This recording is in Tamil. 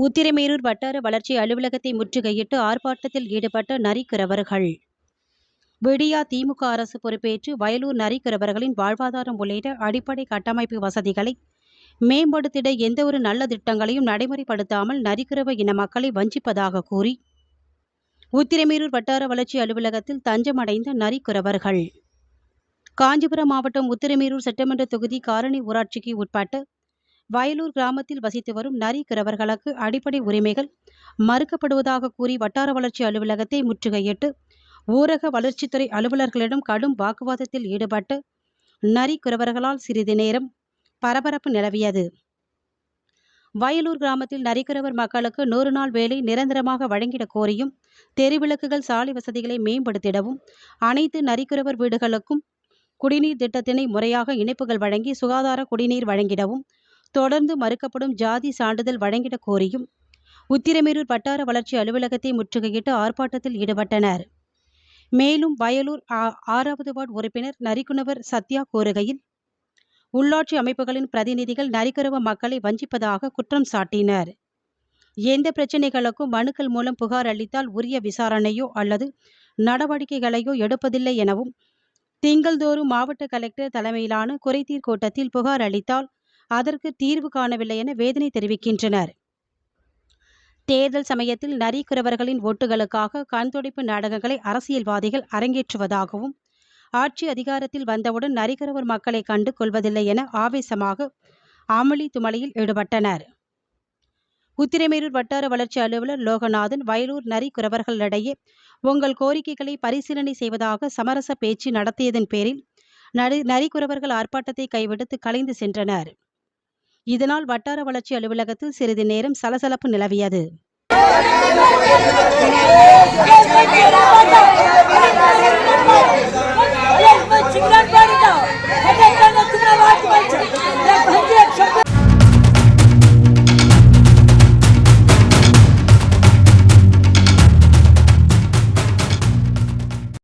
உத்திரமேரூர் வட்டார வளர்ச்சி அலுவலகத்தை முற்றுகையிட்டு ஆர்ப்பாட்டத்தில் ஈடுபட்ட நரிக்கிறவர்கள். விடியா திமுக அரசு பொறுப்பேற்று வயலூர் நரிக்கிறவர்களின் வாழ்வாதாரம் உள்ளிட்ட அடிப்படை கட்டமைப்பு வசதிகளை மேம்படுத்திட எந்தவொரு நல்ல திட்டங்களையும் நடைமுறைப்படுத்தாமல் நரிக்கிறவ இன மக்களை வஞ்சிப்பதாக கூறி உத்திரமேரூர் வட்டார வளர்ச்சி அலுவலகத்தில் தஞ்சமடைந்த நரிக்கிறவர்கள். காஞ்சிபுரம் மாவட்டம் உத்திரமேரூர் சட்டமன்ற தொகுதி காரணி ஊராட்சிக்கு உட்பட்ட வயலூர் கிராமத்தில் வசித்து வரும் நரிக்கிறவர்களுக்கு அடிப்படை உரிமைகள் மறுக்கப்படுவதாக கூறி வட்டார வளர்ச்சி அலுவலகத்தை முற்றுகையிட்டு ஊரக வளர்ச்சித்துறை அலுவலர்களிடம் கடும் வாக்குவாதத்தில் ஈடுபட்டு நரிக்கிறவர்களால் சிறிது நேரம் பரபரப்பு நிலவியது. வயலூர் கிராமத்தில் நரிக்கிறவர் மக்களுக்கு 100 நாள் வேலை நிரந்தரமாக வழங்கிட கோரியும், தெருவிளக்குகள், சாலை வசதிகளை மேம்படுத்திடவும், அனைத்து நரிக்கிறவர் வீடுகளுக்கும் குடிநீர் திட்டத்தினை முறையாக இணைப்புகள் வழங்கி சுகாதார குடிநீர் வழங்கிடவும் தொடர்ந்து மறுக்கப்படும் ஜாதி சான்றிதழ் வழங்கிட கோரியும் உத்திரமேரூர் வட்டார வளர்ச்சி அலுவலகத்தை முற்றுகையிட்டு ஆர்ப்பாட்டத்தில் ஈடுபட்டனர். மேலும் வயலூர் 6வது வார்டு உறுப்பினர் நரிக்குணவர் சத்யா கூறுகையில், உள்ளாட்சி அமைப்புகளின் பிரதிநிதிகள் நரிக்கிறவ மக்களை வஞ்சிப்பதாக குற்றம் சாட்டினர். எந்த பிரச்சினைகளுக்கும் மனுக்கள் மூலம் புகார் அளித்தால் உரிய விசாரணையோ அல்லது நடவடிக்கைகளையோ எடுப்பதில்லை எனவும், திங்கள்தோறும் மாவட்ட கலெக்டர் தலைமையிலான குறைதீர் கூட்டத்தில் புகார் அளித்தால் அதற்கு தீர்வு காணவில்லை என வேதனை தெரிவிக்கின்றனர். தேர்தல் சமயத்தில் நரிக்கிறவர்களின் ஓட்டுகளுக்காக கண்துடைப்பு நாடகங்களை அரசியல்வாதிகள் அரங்கேற்றுவதாகவும், ஆட்சி அதிகாரத்தில் வந்தவுடன் நரிக்கிறவர் மக்களை கண்டு கொள்வதில்லை என ஆவேசமாக அமளி துமளியில் ஈடுபட்டனர். உத்திரமேரூர் வட்டார வளர்ச்சி அலுவலர் லோகநாதன் வயலூர் நரிக்கிறவர்களிடையே உங்கள் கோரிக்கைகளை பரிசீலனை செய்வதாக சமரச பேச்சு நடத்தியதன் பேரில் நரிக்கிறவர்கள் ஆர்ப்பாட்டத்தை கைவிடுத்து கலைந்து சென்றனர். இதனால் வட்டார வளர்ச்சி அலுவலகத்தில் சிறிது நேரம் சலசலப்பு நிலவியது.